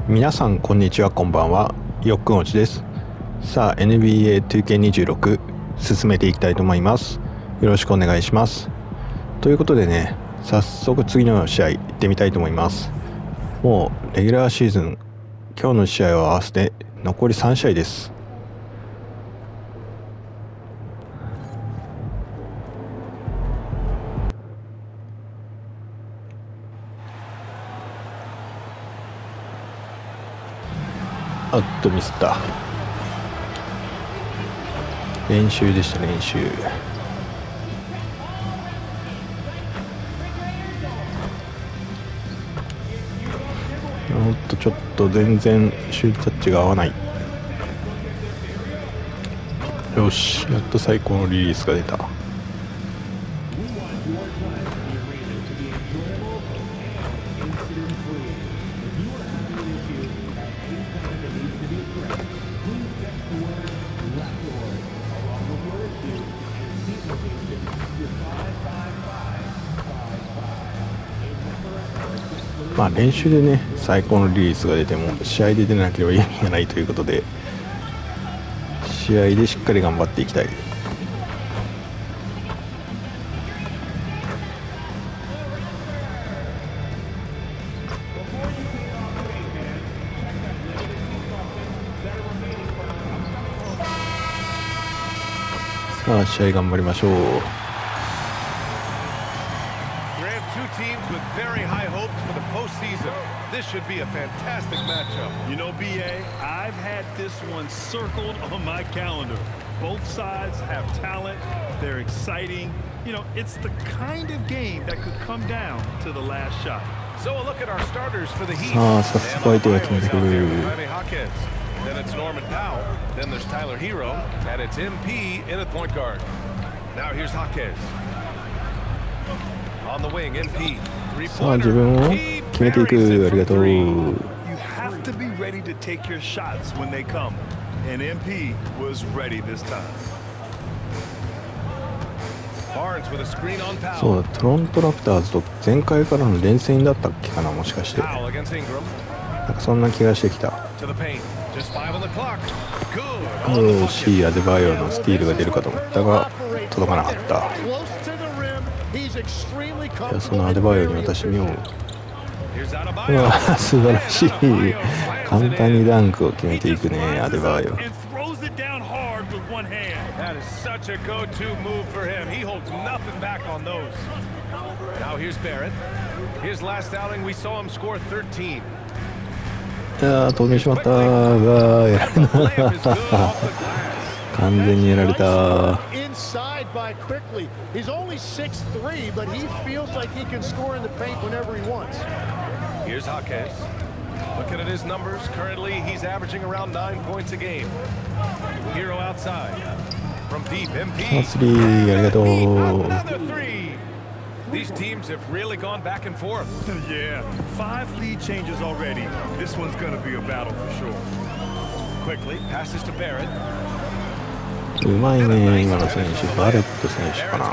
皆さんこんにちは、こんばんは。よっくんおちです。さあ NBA2K26 進めていきたいと思います。よろしくお願いします。ということでね、早速次の試合行ってみたいと思います。もうレギュラーシーズン今日の試合を合わせて残り3試合です。ミスった。練習でした。練習。ちょっと全然シュートタッチが合わない。よし、やっと最高のリリースが出た。練習でね最高のリリースが出ても試合で出なければ意味がないということで、試合でしっかり頑張っていきたい。さあ試合頑張りましょう。This should be a fantastic matchup. You know, BA, I've had this one circled on my calendar. Both sides have talent. They're exciting. You know, it's the kind of game that could come down to the last shot. So a look at our starters for the Heat. Then it's Norman Powell. Then there's Tyler Hero. And it's MP in at point guard. Now here's Jaquez. On the wing, MP. さあ自分を決めていく。ありがとう。 You have to be ready to take your shots when they come. And MP was ready this time. そうだ、トロントラプターズと前回からの連戦だったっけかな、もしかして。なんかそんな気がしてきた。し、アデバイオのスティールが出るかと思ったが届かなかった。いや、そのアデバイオに私見よう。うわ、素晴らしい。簡単にダンクを決めていくね、アデバイオ。That is such a go-to move for him. He holds nothing back on those. Now here's Barrett. His last outing, we saw him score 13. いやー、飛んでしまったが、やられた。完全にやられた。Inside by quickly. He's only 6'3", but he feels like he can score in the paint whenever he wants. Here's Jaquez. Looking at his numbers, currently he's averaging around 9 points a game. Hero outside. From deep, MP. ありがとう。 Another three. These teams have really gone back and forth. Yeah, 5 lead changes already. This one's going to be a battle for sure. Quickly passes to Barrett. うまいね、今の選手。バレット選手かな。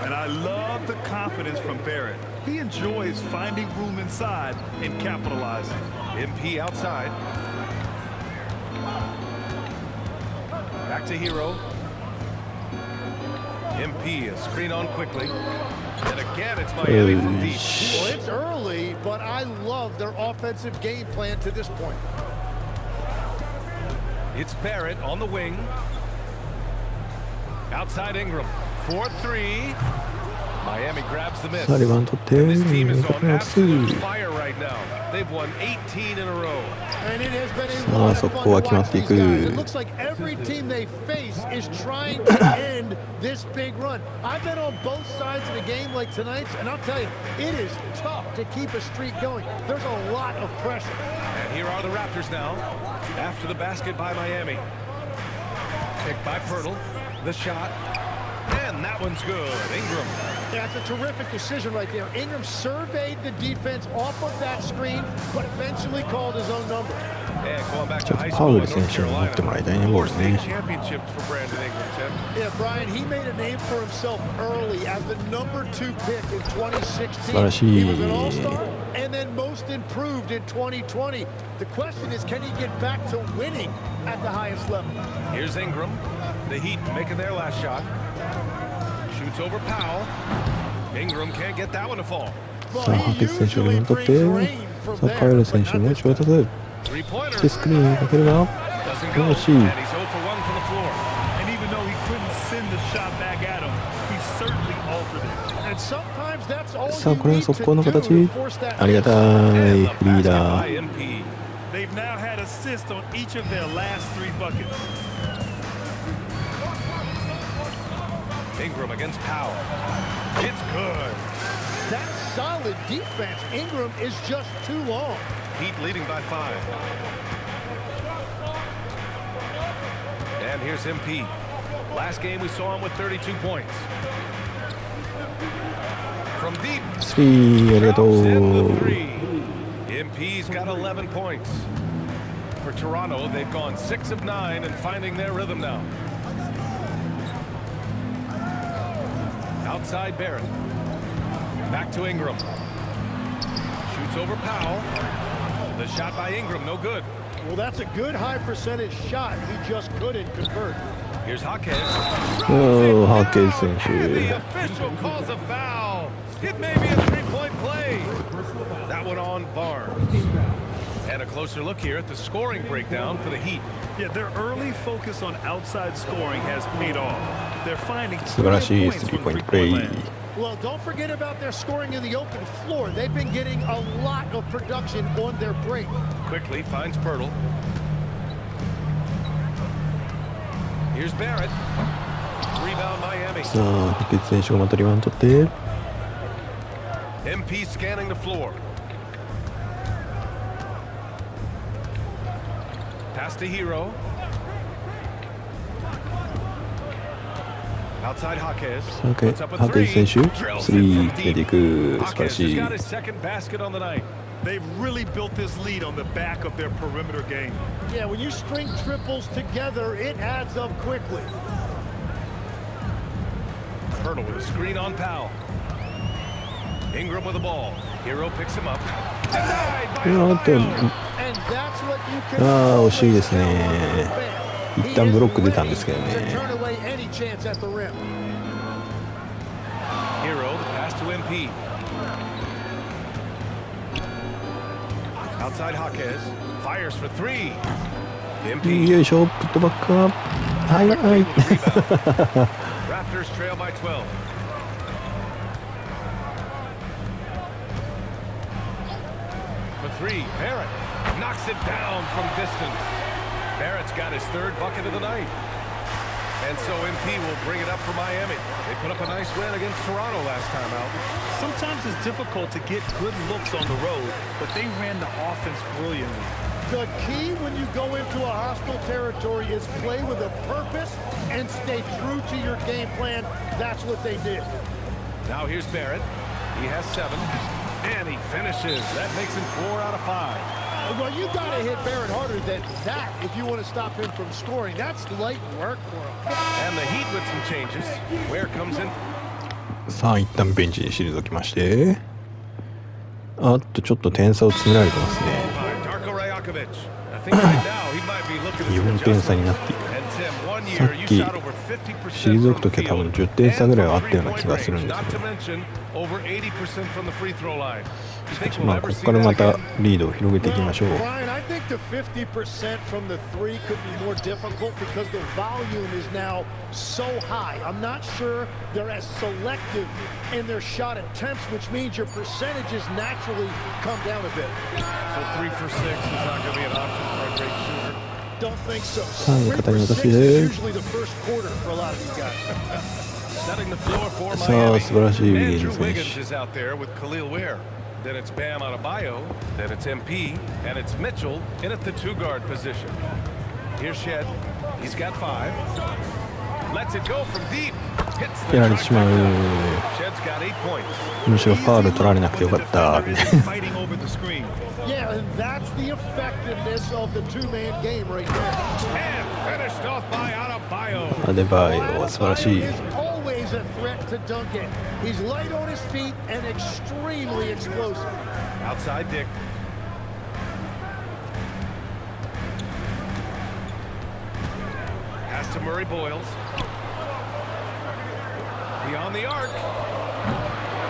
And I love the confidence from Barrett. He enjoys finding room inside and capitalizing. MP outside. Back to Hero. MP a screen on quickly. And again it's Miami from deep. Well, it's early, but I love their offensive game plan to this point. It's Barrett on the wing. Outside Ingram. 4-3. Miami grabs the miss. And this team is on absolute fire right now. They've won 18 in a row. And it has been a lot of fun to watch these guys. It looks like every team they face is trying to end this big run. I've been on both sides of the game like tonight's, and I'll tell you, it is tough to keep a streak going. There's a lot of pressure. And here are the Raptors now. After the basket by Miami. Picked by Pirtle. The shot. And that one's good. Ingram. Yeah, it's a terrific decision right there. Ingram surveyed the defense off of that screen, but eventually called his own number. And going back to high school in North Carolina. 4 championships for Brandon Ingram, Tim. Yeah, Brian, he made a name for himself early as the #2 pick in 2016. He was an all-star. and then most improved in 2020. The question is, can he get back to winning at the highest level? Here's Ingram. The Heat making their last shot. Shoots over Powell. Ingram can't get that one to fall. さあハケツ選手を取って、さあパウエル選手も調達してスクリーンかけるが惜しい。 And even though he couldn't send the shot back at him, he certainly altered it. And sometimes that's all さあ you これは need 速 to 攻の do 形 to force that ありがたいフリーダー。 They've now had assists on each of their last 3 buckets. Ingram against Powell. It's good. That's solid defense. Ingram is just too long. Heat leading by 5. And here's MP. Last game we saw him with 32 points. From deep. スリーありがと Drops in う。 the 3. MP's got 11 points. For Toronto, they've gone 6 of 9 and finding their rhythm now. Outside Barrett. Back to Ingram. Shoots over Powell. The shot by Ingram, no good. Well, that's a good high percentage shot. He just couldn't convert. Here's Hawkins. おーハーケー選 And the 手。 official calls a foul. It may be a three-point play. That one on Barnes. And a closer look here at the scoring breakdown for the Heat. Yeah, their early focus on outside scoring has paid off. They're finding 素晴らしい points スリー from ポイントプレ three-point イ。 land. Well, don't forget about their scoring in the open floor. They've been getting a lot of production on their break. Quickly finds Pirtle. Here's Barrett. Rebound Miami. さあハケツ選手がまたリバウンド取って MP scanning the floor. Pass to Hero. Outside Hawkes. さあハケ Puts up a ハケ three. ツ選手 Drills ス it リ from ー決め deep. ていく素晴ら Hawkes し has い。 got his second basket on the night. They've really built this lead on the back of their perimeter game. Yeah, when you string triples together, it adds up quickly. Pirtle with a screen on Powell. Ingram with the ball. Hero picks him up. Denied by あっと And that's what you can ああ惜しいですね。 He 一旦 is ブロック出たんですけど ready ね。 to turn away any chance at the rim. Hero, the pass to MP. Outside Hawkes. Fires for 3. MP. よいしょプットバックアップはいはい Raptors trail by 12. For 3, Barrett knocks it down from distance. Barrett's got his 3rd bucket of the night. And so MP will bring it up for Miami. They put up a nice win against Toronto last time out. Sometimes it's difficult to get good looks on the road, but they ran the offense brilliantly. The key when you go into a hostile territory is play with a purpose and stay true to your game plan. That's what they did. Now here's Barrett. He has 7. And he finishes. That makes him 4 out of 5. Well, you got to hit Barrett harder than that if you want to stop him from scoring. That's light work for him. And the Heat with some changes. Ware comes in. さあ一旦ベンチに退きましてあっとちょっと点差を詰められてますね。 Darko Rajakovic. I think right now he might be looking at 4点差になっている。 And Tim, 1さ year っ you き shot over 50% 退くときは多分10点差ぐらいはあったような気がするんです Not け to ど mention over 80% from the free throw line. You think ま we'll あこ ever こ see から that また again? リードを広げていきましょう。 Brian, I think the 50% from the three could be more difficult because the volume is now so high. I'm not sure they're as selective in their shot attempts, which means your percentages naturally come down a bit. So 3 for 6 is not going to be an option for a great shooter. Don't think so. さあ Three 味 for 方に渡 six して is usually the first quarter for a lot of these guys. Setting the floor for さあ Miami. 素晴らしいウィゲン Andrew ズ選 Wiggins 手。 is out there with Khalil Ware. Then it's Bam Adebayo. Then it's MP. And it's Mitchell in at the 2-guard position. Here's Shed. He's got 5. Lets it go from deep. Hits the やられてしまう。 Shed's got 8 points. むしろファウル取られなくてよかった。 Fighting over the screen. Yeah, and that's the effectiveness of the two-man game right there. And finished off by Adebayo. アデバイオは素晴らしい。 Is always a threat to dunk it. He's light on his feet and extremely explosive. Outside Dick. Pass to Murray Boyles. Beyond the arc.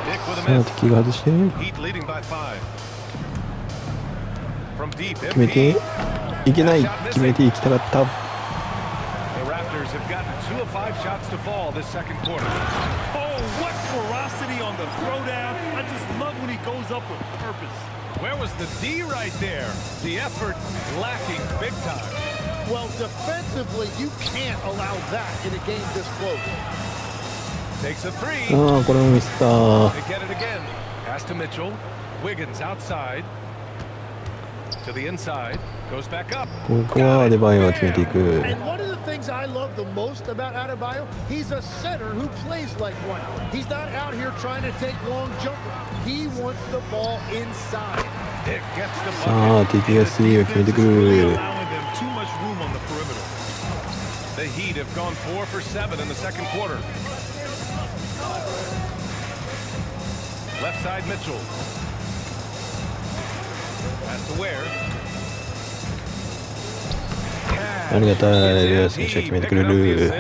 Dick with a さあ miss. 敵が外して Heat leading by 5. From deep, 決めて MP. いけない決めていきたかった The Raptors have gotten 2 of 5 shots to fall this second quarter. Oh, what ferocity on the throwdown. I just love when he goes up with purpose. Where was the D right there? The effort lacking big time. Well, defensively, you can't allow that in a game this close. Takes a 3. ああこれもミスった They get it again. Pass to Mitchell. Wiggins outside. To the inside. Goes back up. ここはアデバイオが決めていく And one of the things I love the most about Adebayo, he's a center who plays like one. He's not out here trying to take long jumpers. He wants the ball inside. Dick gets the さあ bucket. 敵が3を決めてく Really る allowing them too much room on the perimeter. The Heat have gone 4 for 7 in the second quarter. Left side Mitchell. Pass to Ware. ありがたいレア選手が決めてくれる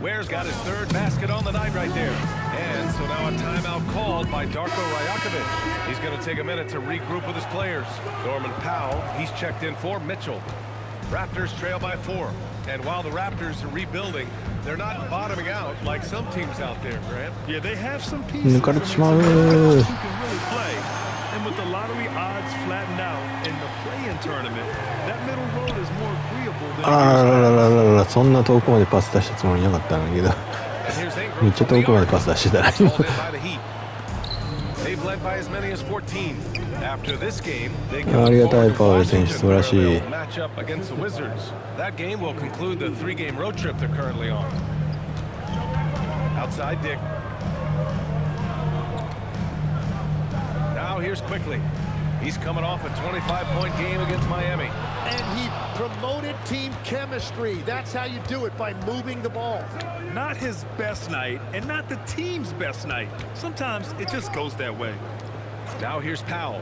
Ware's got his third basket on the night right there. And so now a timeout called by Darko Rajakovic. He's going to take a minute to regroup with his players. Norman Powell, he's checked in for Mitchell. Raptors trail by 4. And while the Raptors are rebuilding, they're not bottoming out like some teams out there, Grant. Yeah, they have some pieces 抜かれてしまう who can really play. And with the lottery odds flattened out in the play-in tournament, that middle road is more agreeable than あらららららそんな遠くまでパス出したつもりなかったんだけど And here's Ingram めっちゃ遠くまでパス出してたら Called in by the Heat. They've led by as many as 14. After this game, they can ありがたい look パワー forward to 選手素晴らし Washington, い where they'll match up against the Wizards. That game will conclude the 3-game road trip they're currently on. Outside Dick. Now here's Quickly. He's coming off a 25-point game against Miami. And he promoted team chemistry. That's how you do it, by moving the ball. Not his best night and not the team's best night. Sometimes it just goes that way. Now here's Powell.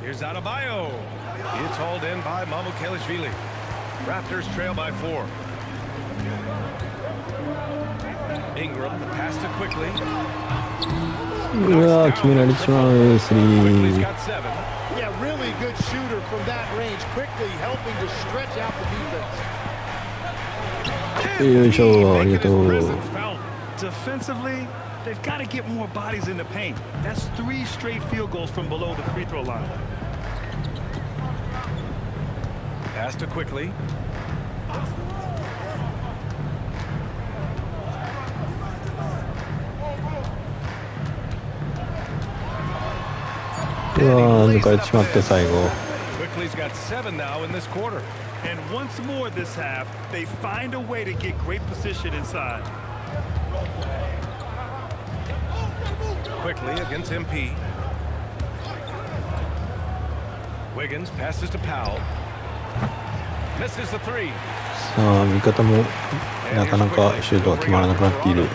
Here's Adebayo. It's hauled in by Mamukelashvili. Raptors trail by 4. Ingram, the pass to Quickly. うわー決められてしまう Quickly's 3 got 7. Yeah, really good shooter from that range, quickly helping to stretch out the defense. よいしょありがとう Presence felt. Defensively, they've got to get more bodies in the paint. That's 3 straight field goals from below the free throw line. Pass to Quickly.うわー抜かれてしまって最後 Quickly's got 7 now in this quarter. And once more this half, they find a way to get great position inside. Quickly against MP. Wiggins passes to Powell. Misses the 3. さあ味方もなかなかシュートが決まらなくなっている They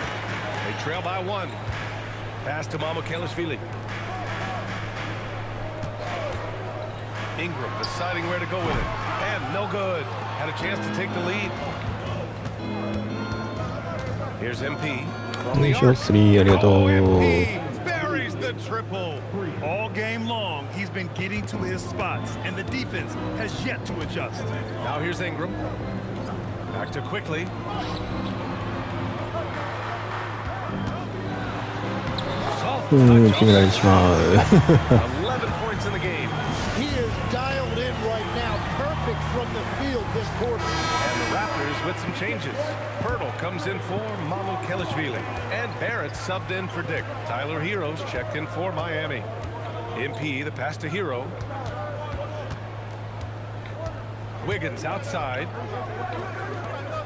trail by 1. Pass to Mamukelashvili. Ingram deciding where to go with it. And no good. Had a chance to take the lead. Here's MP. From よ the いしょ arc. 3ありがと Oh, う MP buries the triple. All game long, he's been getting to his spots, and the defense has yet to adjust. Now here's Ingram. Back to Quickly. Soft うん touch 決められてしまう 11 points in the game. He is dialed in right now, perfect from the field this quarter. And the Raptors with some changes. Pirtle comes in for Mamukelashvili. And Barrett subbed in for Dick. Tyler Heroes checked in for Miami. MP, the pass to Hero. Wiggins outside.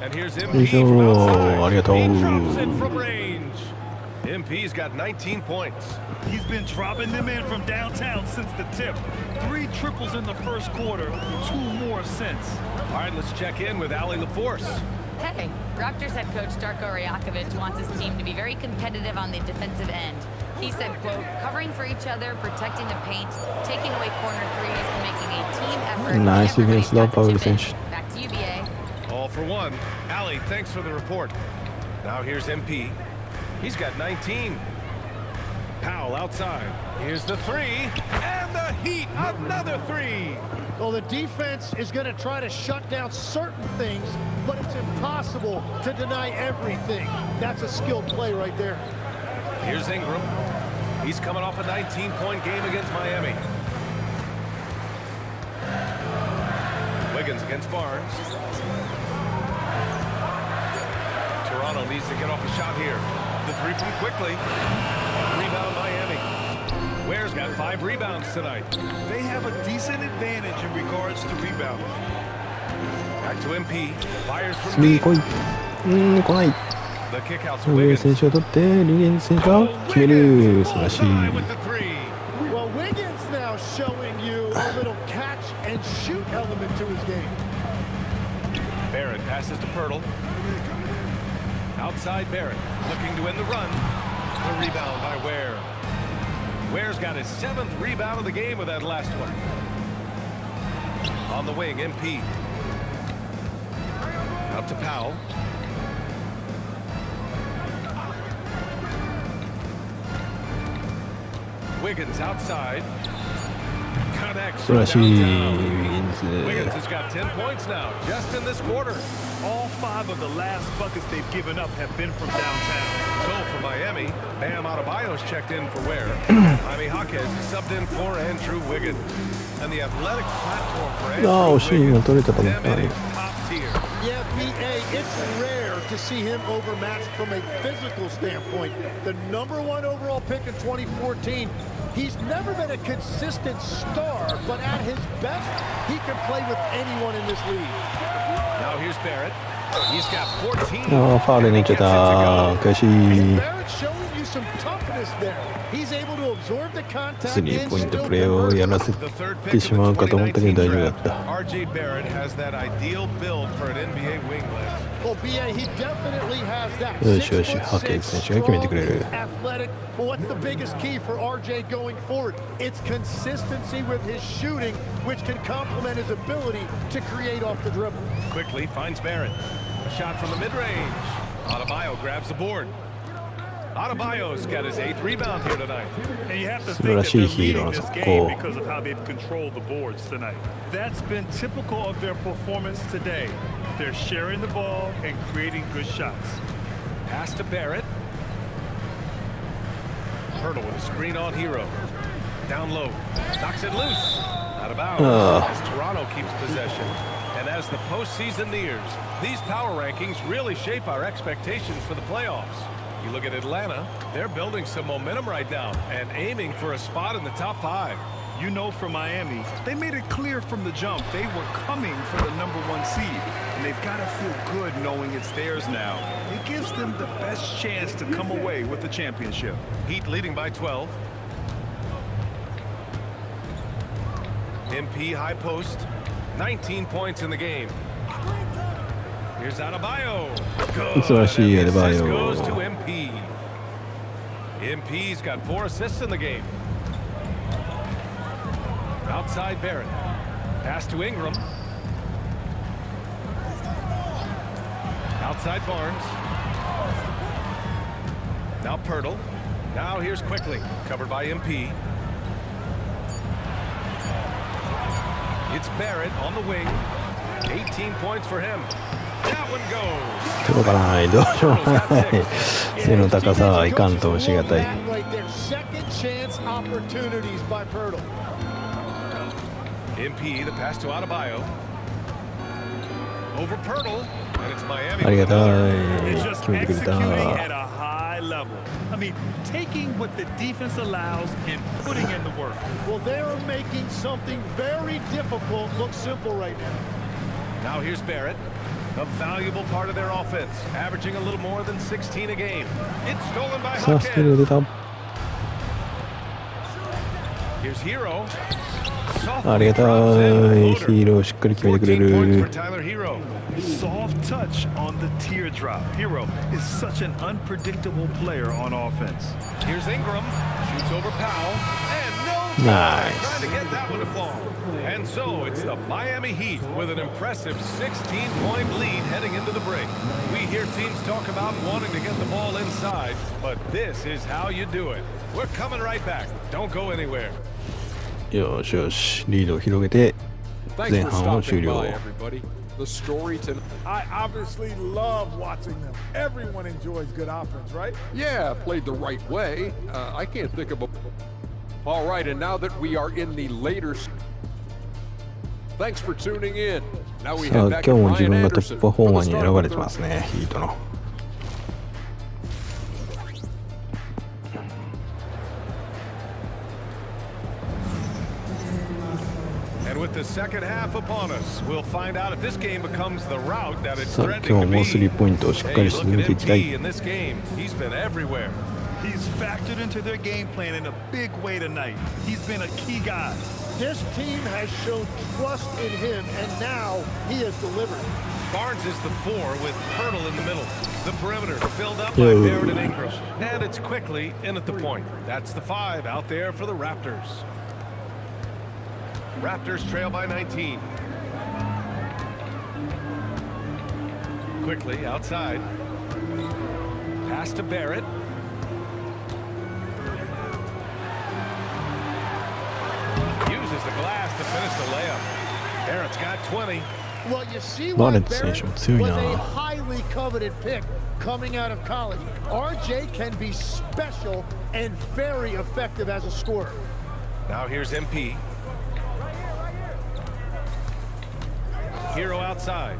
And here's MP from outside. ありがとう He drops it from range. MP's got 19 points. He's been dropping them in from downtown since the tip. 3 triples in the first quarter, 2 more since. All right, let's check in with Allie LaForce. Hey, Raptors head coach Darko Rajakovic wants his team to be very competitive on the defensive end. He said, quote, covering for each other, protecting the paint, taking away corner threes, and making a team effort. Nice defense, low power defense. Back to you, BA. All for one. Allie, thanks for the report. Now here's MP. He's got 19. Powell outside. Here's the three. And the Heat, another three. Well, the defense is going to try to shut down certain things, but it's impossible to deny everything. That's a skilled play right there. Here's Ingram. He's coming off a 19-point game against Miami. Wiggins against Barnes. Toronto needs to get off a shot here. The three from quickly. Rebound Miami. Ware's got 5 rebounds tonight. They have a decent advantage in regards to rebounding. Back to MP. Fires from スリー deep. 来い。来ない。 The kick out to リゲン Wiggins. 選手を取って、リゲン選手が決める。素晴らしい。 Inside with the three. Well, Wiggins now showing you a little catch and shoot element to his game. Barrett passes to Pirtle. Outside Barrett, looking to end the run. The rebound by Ware. Ware's got his 7th rebound of the game with that last one. On the wing, MP. Out to Powell. Wiggins outside. Connects. 素晴らしい。 downtown. ウィギン Wiggins ズ。 has got 10 points now, just in this quarter. All 5 of the last buckets they've given up have been from downtown. So for Miami, Bam Adebayo's checked in for Ware. Jaime Jaquez is subbed in for Andrew Wiggins. And the athletic platform for ああ、 Andrew 惜しいの Wiggins, 取れたと思った。 damn it, is top tier. Yeah, BA, it's rare to see him overmatched from a physical standpoint. The #1 overall pick in 2014. He's never been a consistent star, but at his best, he can play with anyone in this league. Now here's Barrett. He's got 14. ああ、ファウルに行っちゃった。悔しい。 Barrett showing you some toughness there. He's able to absorb the contact スリー and ポイント still プレーを convert. やらせ The third て pick し of ま the うかと思ったけど大丈夫だっ 2019 た。 draft. RJ Barrett has that ideal build for an NBA wing leg. Well, BA, he definitely has that. よしよし、ハケン選手が決めてくれる。 Athletic. But what's the biggest key for RJ going forward? It's consistency with his shooting, which can complement his ability to create off the dribble. Quickly finds Barrett. A shot from the mid-range. Adebayo grabs the board. Adebayo's got his 8th rebound here tonight. And you have to 素晴 think ら that しい they're ヒーロー leading の this 速 game 攻。 because of how they've controlled the boards tonight. That's been typical of their performance today. They're sharing the ball and creating good shots. Pass to Barrett. Pirtle with a screen on Hero. Down low. Knocks it loose. Out of bounds as Toronto keeps possession. And as the postseason nears, these power rankings really shape our expectations for the playoffs. You look at Atlanta, they're building some momentum right now and aiming for a spot in the top 5. You know, for Miami, they made it clear from the jump they were coming for the #1 seed, and they've got to feel good knowing it's theirs now. It gives them the best chance to come away with the championship. Heat leading by 12. MP high post. 19 points in the game. Here's Adebayo. Good. 素晴らしい And the assist アデバイオ。 goes to MP. MP's got 4 assists in the game. Outside Barrett. Pass to Ingram. Outside Barnes. Now Pirtle. Now here's Quickly. Covered by MP. It's Barrett on the wing. 18 points for him. That one goes. 届かない。どうしようもない。背の高さはいかんともしがたい。 Right there. Second chance opportunities by Pirtle. MP, the pass to Adebayo. Over Pirtle. And it's Miami. ありがた It's い。 just 決めてくれ executing at た。 a high level. I mean, taking what the defense allows and putting in the work. Well, they are making something very difficult look simple right now. Now here's Barrett. A valuable part of their offense. Averaging a little more than 16 a game. It's stolen by さあ、ステル Jaquez. 出た。Here's Hero. ありがたい。ヒーローしっかり決めてくれ 14 points る for。Tyler Hero. Soft touch on the teardrop. Hero is such an unpredictable player on offense. Here's Ingram. Shoots over Powell. And no Nice. trying to get that one to fall. And so it's the Miami Heat with an impressive 16-point lead heading into the break. We hear teams talk about wanting to get the ball inside, but this is how you do it. We're coming right back. Don't go anywhere. よしよし、リードを広げて Thanks 前 for 半を stopping 終了。 by, everybody. The story tonight. I obviously love watching them. Everyone enjoys good offense, right? Yeah, played the right way. I can't think of a. All right, and now that we are in the later. Thanks for tuning in. Now we さあ head 今 back 日 to も自 Ryan 分がトッ Anderson プパフォー for マー the に start 選 of ば the れて third. ますね、ヒートの。And with the second half upon us, we'll find out if this game becomes the route that it's さあ threatening 今 to 日も be. スリーポイントをしっか Hey, り look 沈め at ていきた MP い。 in this game. He's been everywhere. He's factored into their game plan in a big way tonight. He's been a key guy. This team has shown trust in him, and now he has delivered. Barnes is the 4 with Pirtle in the middle. The perimeter filled up by Yo. Barrett and Ingram. And it's quickly in at the point. That's the 5 out there for the Raptors. Raptors trail by 19. Quickly outside. Pass to Barrett. Uses the glass to finish the layup. Barrett's got 20. Well, you see Barrett why Barrett 選手も強いな。 was a highly coveted pick coming out of college. RJ can be special and very effective as a scorer. Now here's MP. Hero outside.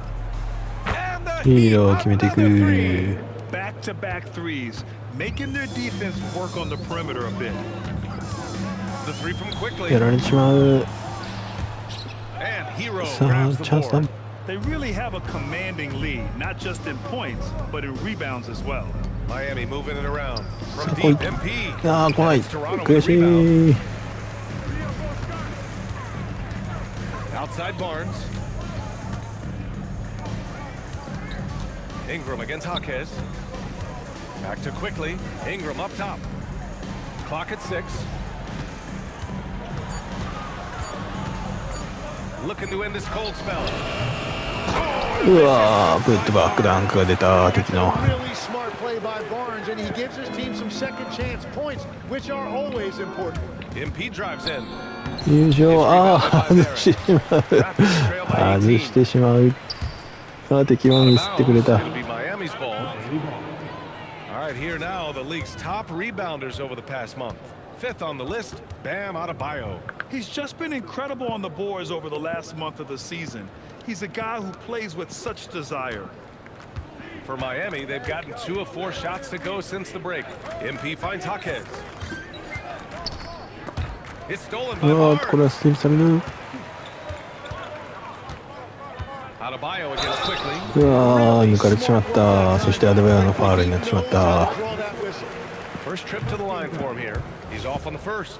And the ヒー Heat ローを決めてい another three. く。 Back-to-back threes, making their defense work on the perimeter a bit. The 3 from quickly. やられてしまう。 And Hero さあ grabs the チャンスだ。 board. They really have a commanding lead, not just in points, but in rebounds as well. Miami moving it around. さ From あ来い。 deep, MP. ああ来ない。 That's Toronto 悔 with し the rebound. い。 Outside Barnes. Ingram against Jaquez. Back to quickly. Ingram up top. Clock at 6. Looking to end this cold spell. うわー、プットバックダンクが出た敵の。 Really smart play by Barnes, and he gives his team some second chance points, which are always important. MP drives in. 優勝、ああ、外してしまう。 Raptors trail by 外してしまう。ああ、敵もミスってくれた。 It'll be Miami's ball. All right, here now, the league's top rebounders over the past month. 5th on the list, Bam Adebayo. He's just been incredible on the boards over the last month of the season. He's a guy who plays with such desire. For Miami, they've gotten 2 of 4 shots to go since the break. MP finds Jaquez. It's stolen by うわー、これ Barnes. はスティールされる。 Adebayo against quickly. うわー、抜かれてしまった。そしてアデバヨのファウルになってしまった。 Draw that whistle. First trip to the line for him here. He's off on the first.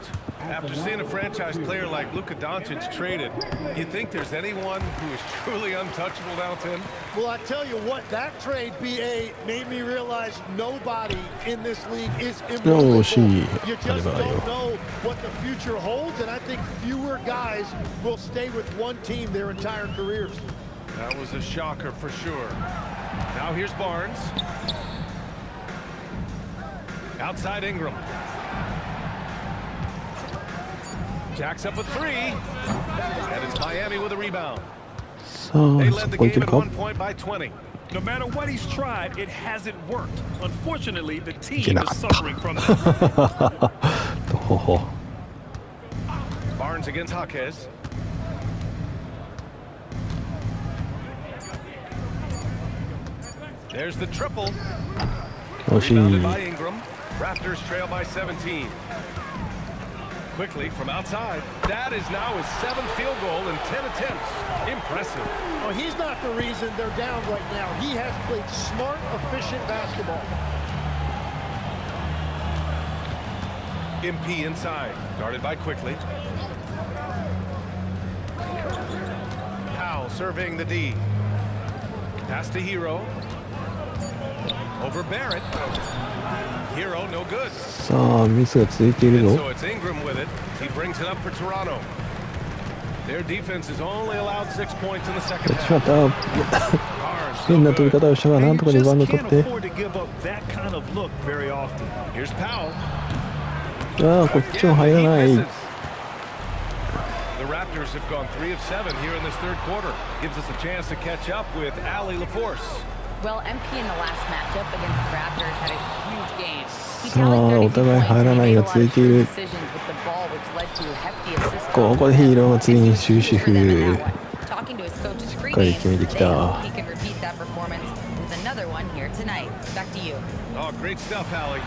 After seeing a franchise player like Luka Doncic traded, you think there's anyone who is truly untouchable now, Tim? Well, I tell you what, that trade, BA, made me realize nobody in this league is immortal. 惜しい You アデ just バヨ。 don't know what the future holds, and I think fewer guys will stay with one team their entire careers. That was a shocker for sure. Now here's Barnes. Outside Ingram. Jacks up a 3. And it's Miami with a rebound. さ They あ、 led そ the こい game ける at か。 one point by 20. No matter what he's tried, it hasn't worked. Unfortunately, the い team けな is かった。 suffering from that. とほほ。 Barnes against Jaquez. There's the triple. 惜しい。 Rebounded by Ingram. Raptors trail by 17. Quickly from outside. That is now his 7th field goal in 10 attempts. Impressive. Well, he's not the reason they're down right now. He has played smart, efficient basketball. MP inside, guarded by Quickly. Powell serving the D. Pass to Hero. Over Barrett. Hero, no good. さあミスが続いている And ぞ。 so it's Ingram with it. He brings it up for Toronto. Their defense has only allowed 6 points in the second やってしま half. った。 Barnes, 変 no な飛び good. 方をしたがなんとかリバウンド取って afford to give up that kind of look very often. Here's Powell. ああこっちも入らない The Raptors have gone 3 of 7 here in this third quarter. Gives us a chance to catch up with Allie LaForce. Well, MP in the last matchup against the Raptors had a huge game. He さあ tallied お 32 互い points 入 and ら he ない made a が lot 続い of てい shrewd る decisions with the ball, which led to hefty assists. ここでヒーローが次に終止 For 符 them in that one. Talking to his coaches しっかり pregame, 決めてき they た hope he can repeat that performance with another one here tonight. Back to you. Oh, great stuff, Allie.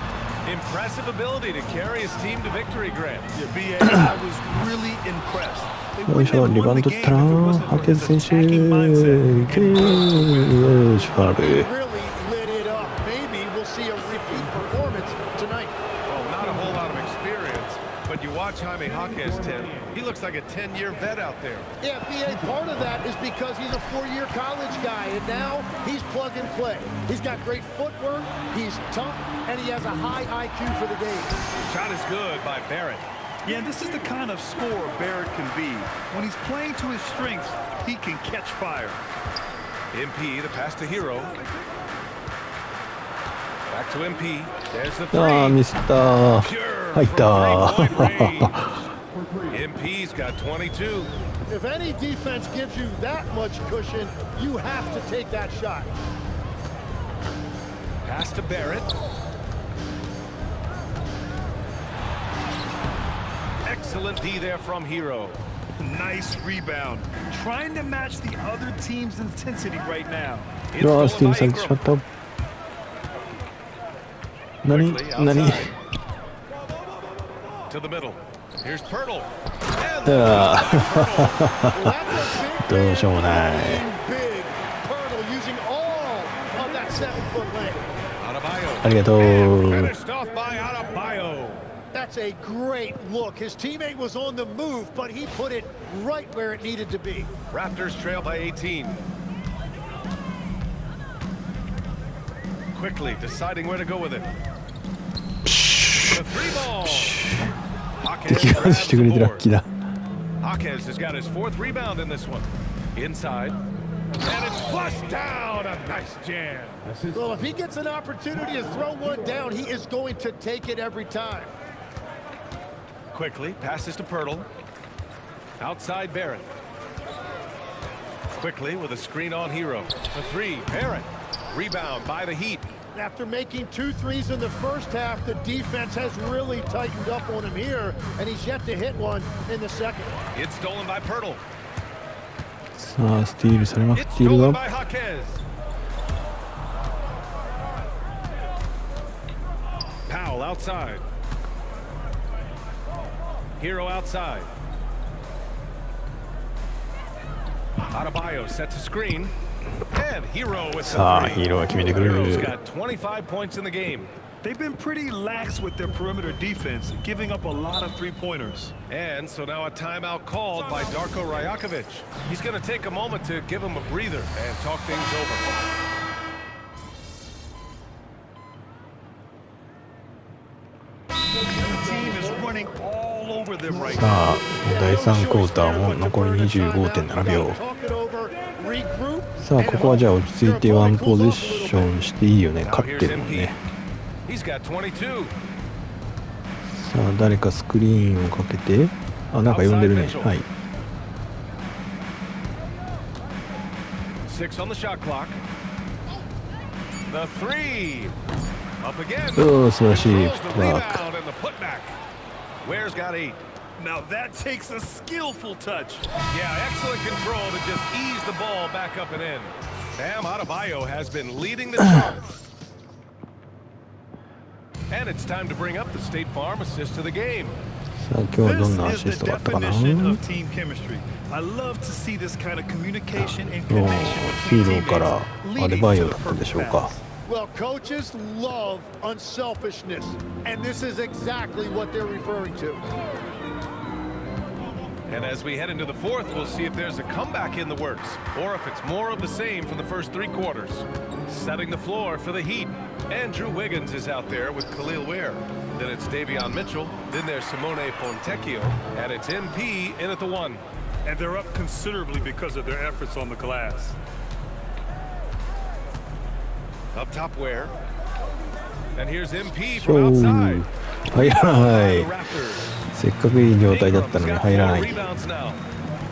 Impressive ability to carry his team to victory, Grant. Yeah, BA, I was really impressed. They よいし wouldn't ょ have リバウ won ン the ド取 game ったな if it wasn't ハ for ケ his ズ選手 attacking mindset. いけよしファウル Really lit it up. Maybe we'll see a repeat performance tonight. Well, not a whole lot of experience, but you watch Jaime Jaquez, Tim. He looks like a 10-year vet out there. Yeah, BA, part of that is because he's a 4-year college guy, and now he's plug and play. He's got great footwork, he's tough, and he has a high IQ for the game. Shot is good by Barrett. Yeah, this is the kind of scorer Barrett can be. When he's playing to his strengths, he can catch fire. MP, the pass to Hero. Back to MP. There's the ああ three. ミスったー Pure 入っ from た three-point range. MP's got 22. If any defense gives you that much cushion, you have to take that shot. Pass to Barrett. Excellent D there from Hero. Nice rebound. Trying to match the other team's intensity right now. It's うわースティー stolen ル by されてしま Ingram. った何 Quickly 何 outside. To the middle. Here's Pirtle. And あ Well, that's a big どうしようもない big. Pirtle using all of that 7-foot length. Adebayo. ありがと And う finished off by Adebayo. That's a great look. His teammate was on the move, but he put it right where it needed to be. Raptors trail by 18. Quickly deciding where to go with it. The three ball. 敵 Jaquez がしてくれてラッ grabs キ the ー board. だ Jaquez has got his 4th rebound in this one. Inside. And it's flushed down. A nice jam. Well, if he gets an opportunity to throw one down, he is going to take it every time. Quickly passes to Pirtle. Outside Barrett. Quickly with a screen on Hero. The three. Barrett. Rebound by the Heat. After making 2 threes in the first half, the defense has really tightened up on him here, and he's yet to hit one in the second. It's stolen by Pirtle. さあスティールされまく It's っている stolen が by Jaquez. Powell outside. Hero outside. Adebayo sets a screen. And Hero with さあ the ヒー three. ローが決めてくれ Hero's る got 25 points in the game. They've been pretty lax with their perimeter defense, giving up a lot of three-pointers. And so now a timeout called by Darko Rajakovic. He's going to take a moment to give him a breather and talk things over. The team is running all over them right さ now. あ第3クォーターも残り25.7秒 Talk it over, regroup, さあここはじゃあ落ち着いてワンポゼッションしていいよね Now 勝っ here's てるもん MP. ね He's got 22. さあ誰かスクリーンをかけてあなんか呼んでるねはい 6 on the shot clock. The three. Up again. おー素晴らしい Throws フッ the トワーク rebound and the putback. Ware's got 8. Now that takes a skillful touch. Yeah, excellent control to just ease the ball back up and in. Bam Adebayo has been leading the charge. And it's time to bring up the State Farm assist of the game. さあ今日はどんなア This シ is ス the トがあったかな definition of team chemistry. I love to see this kind of communication and もう connection ヒ between ーローから teammates アデバイ leading オ to だ the ったんで perfect しょうか pass. Well, coaches love unselfishness, and this is exactly what they're referring to. And as we head into the fourth, we'll see if there's a comeback in the works, or if it's more of the same from the first 3 quarters. Setting the floor for the Heat. Andrew Wiggins is out there with Khalil Ware. Then it's Davion Mitchell. Then there's Simone Fontecchio. And it's MP in at the 1. And they're up considerably because of their efforts on the glass. Up top Ware. And here's MP from outside. 入らない。 The Raptors. せっかくいい状態だったのに入らない。 Rebounds now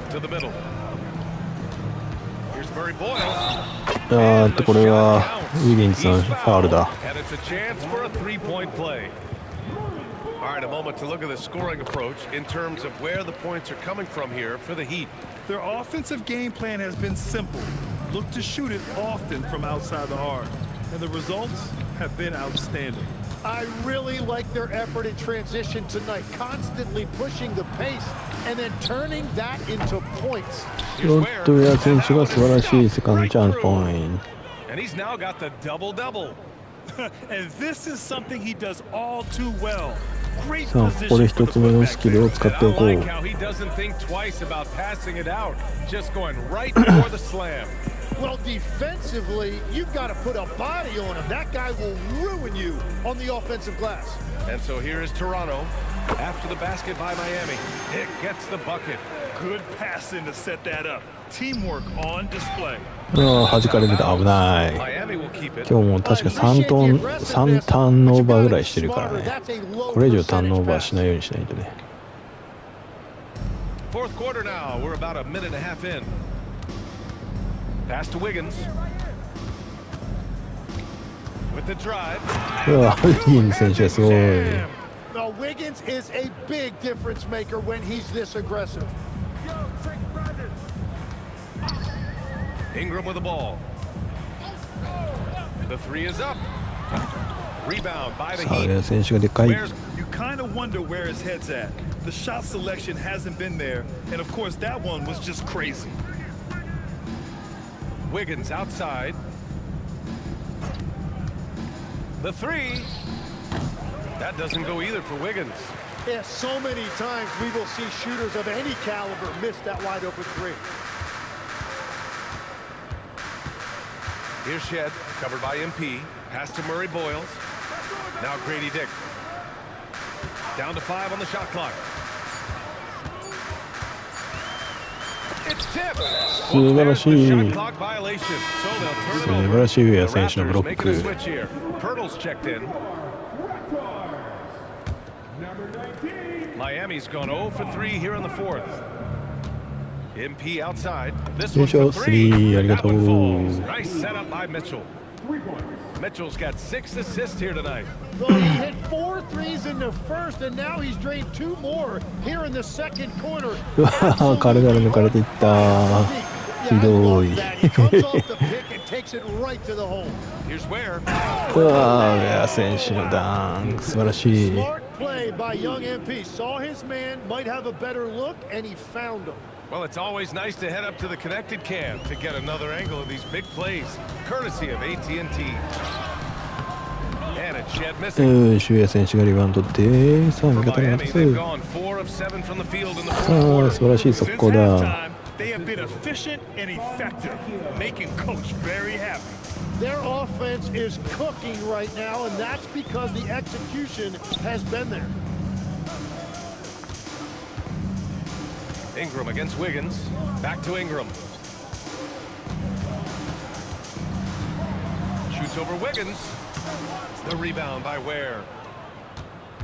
to the middle. Here's Murray Boyles. これはウィギンズのファウルだ。 And it's a chance for a three-point play. All right, a moment to look at the scoring approach in terms of where the points are coming from here for the Heat. Their offensive game plan has been simple. Look to shoot it often from outside the arc. And the results have been outstanding. I really like their effort in transition tonight, constantly pushing the pace and then turning that into points. フロントウェア選手が素晴らしいセカンドチャンスポイント。 And he's now got the double-double. And this is something he does all too well. Great さあ、ここで position 一つ目のスキルを使っておこ I う。 like how he doesn't think twice about passing it out, just going right for the slam. Well, defensively, you've got to put a body on him. That guy will ruin you on the offensive glass. And so here is Toronto after the basket by Miami. Hick gets the bucket. Good passing to set that up. Teamwork on display. 弾かれてた。危ない。 Miami will keep it. 今日も確か3ターンオーバーぐらいしてるからね。これ以上ターンオーバーしないようにしないとね。 Fourth quarter now. We're about a minute and a half in. Pass to Wiggins. With the drive. ウィギンズ選手がすごい。 Now, Wiggins is a big difference maker when he's this aggressive. Ingram with the ball. The three is up. Rebound by the さあ、ウェア Heat. 選手がでかい。 You kind of wonder where his head's at. The shot selection hasn't been there. And of course, that one was just crazy. Wiggins outside. The three. That doesn't go either for Wiggins. Yeah, so many times we will see shooters of any caliber miss that wide open three. Here's Shed, covered by MP. Pass to Murray Boyles. Now Grady Dick. Down to 5 on the shot clock. It's tipped. 素晴らしい。 Shot clock violation. So they'll turn it 素 over. 晴らしいウェア The 選手のブロ Raptors ッ making a ク。 switch here. Pirtle's checked in. Miami's gone 0 for 3 here in the fourth. MP outside. This one for 3. ありがと That う。 one falls. Nice setup by Mitchell. Mitchell's got 6 assists here tonight. Well, he hit 4 threes in the first, and now he's drained 2 more here in the second quarter. うわぁ、体が抜かれていった。ひどい。 He comes off the pick and takes it right to the hole. Here's Ware. うわぁ、ウェア選手のダンク素晴らしい。 Smart play by young MP. Saw his man, might have a better look, and he found him. Well, it's always nice to head up to the connected cam to get another angle of these big plays, courtesy of AT&T. And it's Shed シ missing. ュウヤ選手がリバウンド取って、さあ、味 For 方が Miami, 渡 they've す。 gone 4 of 7 from the field in the さ fourth あ、素 quarter. 晴らしい速 Since 攻だ。 halftime, they have been efficient and effective, making Coach very happy. Their offense is cooking right now, and that's because the execution has been there. Ingram against Wiggins. Back to Ingram. Shoots over Wiggins. The rebound by Ware.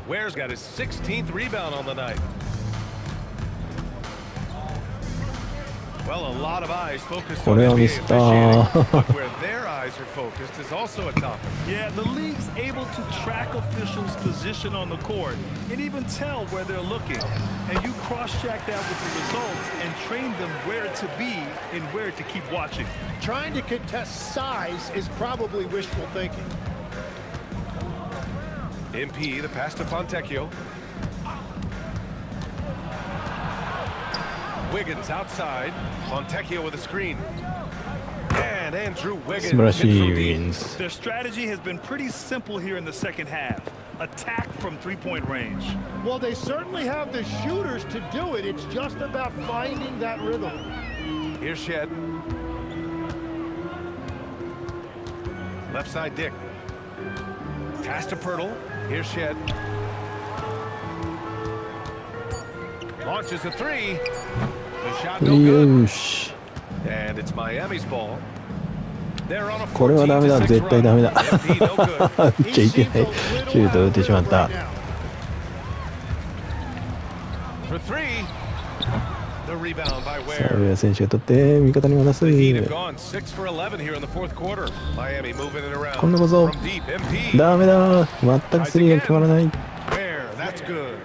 Ware's got his 16th rebound on the night. Well, a lot of eyes focused こ on れは NBA ミスった。 officiating, but where their eyes are focused is also a topic. Yeah, the league's able to track officials' position on the court and even tell where they're looking. And you cross-check that with the results and train them where to be and where to keep watching. Trying to contest size is probably wishful thinking. MP, the pass to Fontecchio. Wiggins outside. Fontecchio with a screen. And Andrew 素晴ら Wiggins しい hits ウ from ィ deep. ンズ。 Their strategy has been pretty simple here in the second half. Attack from three-point range. Well, they certainly have the shooters to do it. It's just about finding that rhythm. Here's Shed. Left side Dick. Pass to Pirtle. Here's Shed. Launches a three. The shot no good. よし。 And it's Miami's ball. They're on a これはダメだ、 14-6絶対ダメだ。 run. MP no good. 打っちゃいけない。シュート打ってしまった。 For three. The rebound by さあ、 Ware. 上田選手が取って味方に渡す。 The Heat have gone 6 for 11 here in the fourth quarter. Miami moving it around. 今度こそ From deep. MP. ダメだ。全くスリーが決まらない。 Ware. That's good.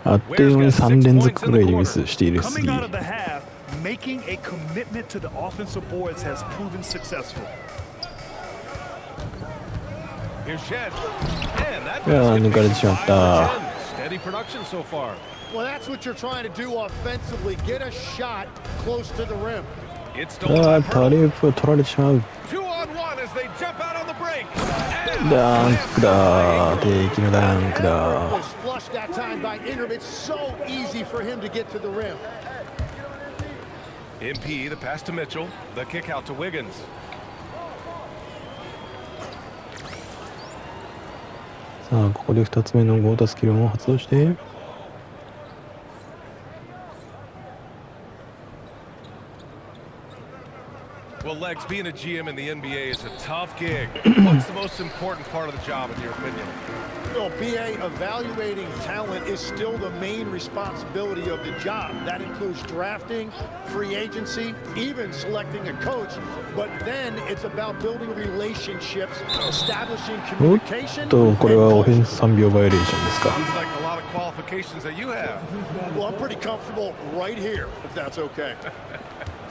あっという間に3連続プレーにミスしているス Coming リ out ー。 of the half, making a commitment to the offensive boards has proven successful. Here's Shed. And that いやー、抜かれてしまった。 Steady production so far. Well, that's what you're trying to do offensively. Get a shot close to the rim. It's あ stolen by あ、タレ Pirtle. ープを取られてしまう。 2 on 1 as they jump out on the break. And ダンクだ。敵のダンクだ。 Was flushed that time by Ingram. It's so easy for him to get to the rim. MP, the pass to Mitchell. The kick out to Wiggins. さあ、ここで2つ目のゴータスキルを発動して。 Well, Legs, being a GM in the NBA is a tough gig. What's the most important part of the job, in your opinion? Well, BA, evaluating talent is still the main responsibility of the job. That includes drafting, free agency, even selecting a coach. But then it's about building relationships, establishing おっ communication. と、これはオフェン and ス3秒バイオレーションですか。 Sounds like a lot of qualifications that you have. well, I'm pretty comfortable right here, if that's okay.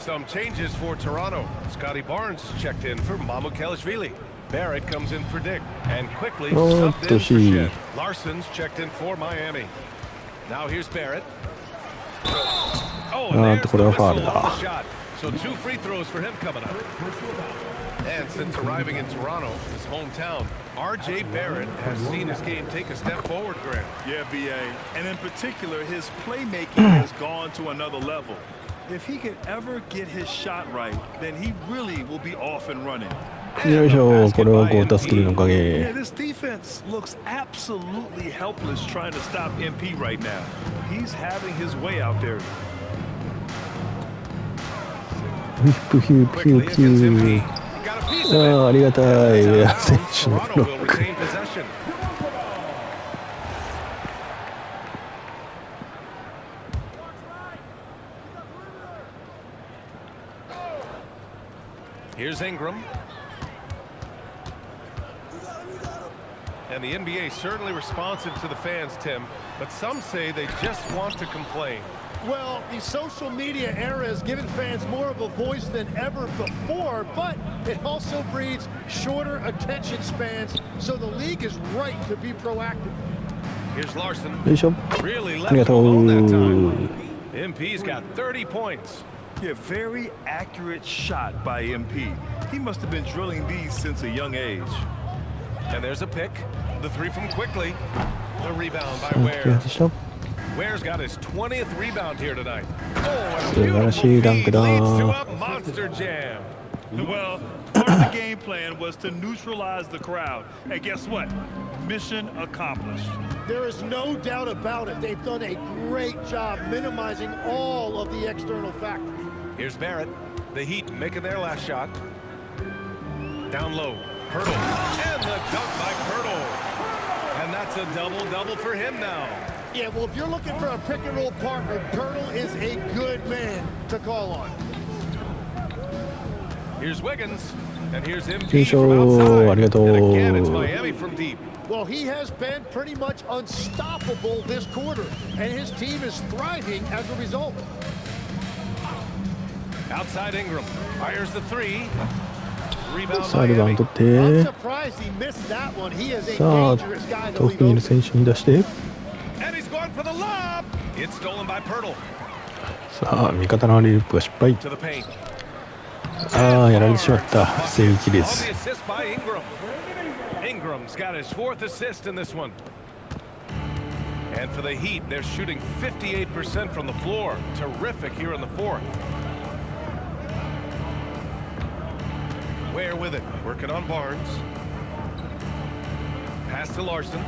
Some changes for Toronto. Scotty Barnes is checked in for Mamukelashvili. Barrett comes in for Dick. And quickly Oh, subbed in for Toshi. Shed. Larson's checked in for Miami. Now here's Barrett. Oh, and there's theこれはファウ whistle ルだ。 on the shot. So 2 free throws for him coming up. And since arriving in Toronto, his hometown, R.J. Barrett has seen his game take a step forward, Grant. Yeah, BA. And in particular, his playmaking has gone to another level. If he can ever get his shot right, then he really will be off and running. よいしょ、これはゴータスキルのおか Yeah, げ。 this defense looks absolutely helpless trying to stop MP right now. He's having his way out there. プヒュープヒュ Quickly ープヒ against ュ MP. ー。 Got a piece of あ it. あ、ありがたい。上田選手のブ Toronto ロ will ック。 retain possession. Here's Ingram. And the NBA certainly responsive to the fans, Tim, but some say they just want to complain. Well, the social media era has given fans more of a voice than ever before, but it also breeds shorter attention spans, so the league is right to be proactive. Here's Larson. よいしょ。 Really ありが left と him alone that う。 time. MP's got 30 points. Yeah, very accurate shot by MP. He must have been drilling these since a young age. And there's a pick. The 3 from Quickly. The rebound by オッケー Ware. 外した。 Ware's got his 20th rebound here tonight. Oh, and a 素晴ら beautiful しいダン feed クだ。 leads to a monster jam. Well, part of the game plan was to neutralize the crowd. And guess what? Mission accomplished. There is no doubt about it. They've done a great job minimizing all of the external factors. Here's Barrett. The Heat making their last shot. Down low. Pirtle. And the dunk by Pirtle. And that's a double-double for him now. Yeah, well, if you're looking for a pick-and-roll partner, Pirtle is a good man to call on. Here's Wiggins. And here's よい MP し from ょ。 outside. ありがと And again, it's う。 Miami from deep. Well, he has been pretty much unstoppable this quarter, and his team is thriving as a result. Outside Ingram. Fires the 3. Rebound さあ、リバウン Miami. ド取っ I'm て。 surprised he missed that one. He is a さあ、 dangerous guy to 遠 leave くにいる open. 選手に出して。 And he's going for the lob. It's stolen by Pirtle. さあ、味方のアリーループが失敗。 To the paint. ああ、やられてしまった。セーフ切れ On ず。 the assist by Ingram. Ingram's got his 4th assist in this one. And for the Heat, they're shooting 58% from the floor. Terrific here in the 4th. Ware with it, working on Barnes. Pass to Larson.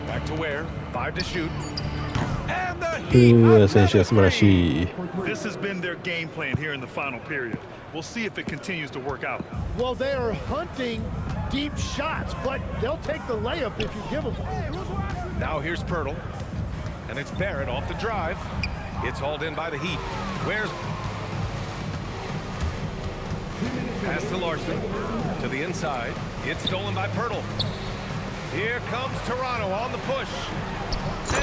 Back to Ware, 5 to shoot. And the ウ Heat ー another 選手が素晴ら three. しい。 This has been their game plan here in the final period. We'll see if it continues to work out. Well, they are hunting deep shots, but they'll take the layup if you give them one. Now here's Pirtle. And it's Barrett off the drive. It's hauled in by the Heat. Where's... Pass to Larson. To the inside. It's stolen by Pirtle. Here comes Toronto on the push.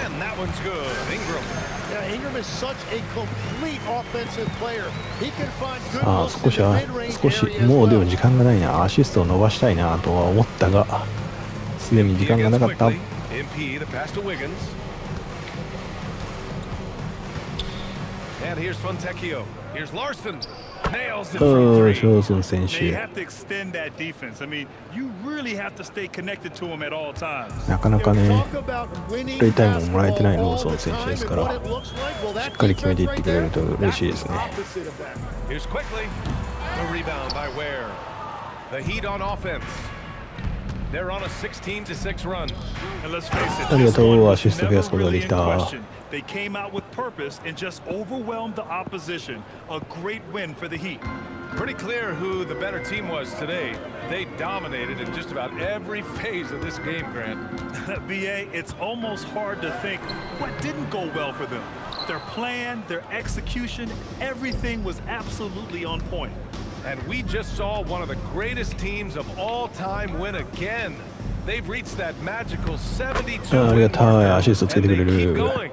And that one's good. Ingram. Yeah, Ingram is such a complete offensive player. He can find good ああ、 looks 少 in し the は mid-range 少し area もう as でも well. 時間がないな。アシストを伸ばしたいなとは思ったが、すでに時間がなかった。 MP, the pass to Wiggins. And here's Fontecchio. Here's Larson. Nails it う from ん、シ three. ョーソン選 They 手。 have to extend that defense. I mean, you really have to stay connected to them at all times. なかなかね、 Talk about winning プレイタイムももらえてないロー basketball ソン all the 選手です time か and ら、 what it looks like. Well, し that っかり決めていって defense くれると right there, 嬉しいですね。 that's the opposite of that. Here's quickly. The rebound by Ware. The Heat on offense. They're on a 16-6 run. And let's face it, ありが this と one う。ア was シスト増やす never ことがで really き in た。 question. They came out with purpose and just overwhelmed the opposition. A great win for the Heat. Pretty clear who the better team was today. They dominated in just about every phase of this game, Grant. BA, it's almost hard to think what didn't go well for them. Their plan, their execution, everything was absolutely on point. And we just saw one of the greatest teams of all time win again. They've reached that magical 72 ありがたい。アシストつけてくれ and they keep る。 going.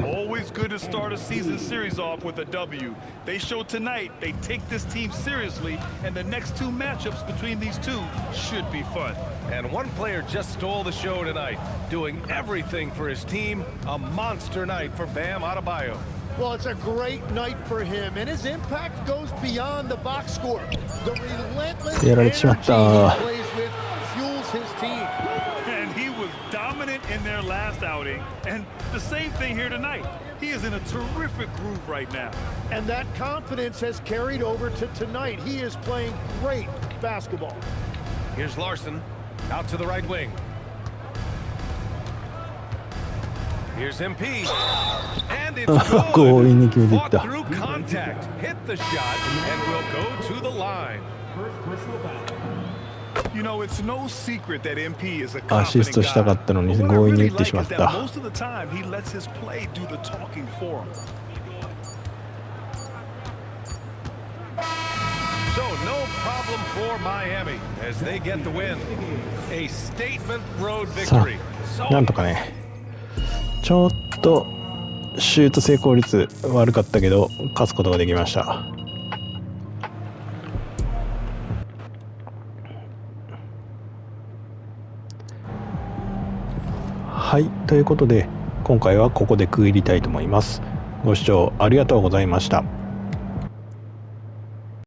Always good to start a season series off with a W. They showed tonight they take this team seriously, and the next two matchups between these two should be fun. And one player just stole the show tonight, doing everything for his team. A monster night for Bam Adebayo. Well, it's a great night for him, and his impact goes beyond the box score. The relentless やられてしまっ energy た。 he plays with fuels his team. And he was dominant in their last outing, and the same thing here tonight. He is in a terrific groove right now. And that confidence has carried over to tonight. He is playing great basketball. Here's Larson, out to the right wing. Here's MP. And it's good. 強引に決めていっ Fought た。 through contact, hit the shot, and will go to the line. You know, it's no secret that MP is a アシスト confident したか guy. ったのに But what I 強引に really 打ってし like まっ is that た。 most of the time he lets his play do the talking for him. So no problem for Miami as they get the win. A statement road さ victory. あ、なんとかね、ちょっとシュート成功率悪かったけど勝つことができました。はい、ということで今回はここで区切りたいと思います。ご視聴ありがとうございました。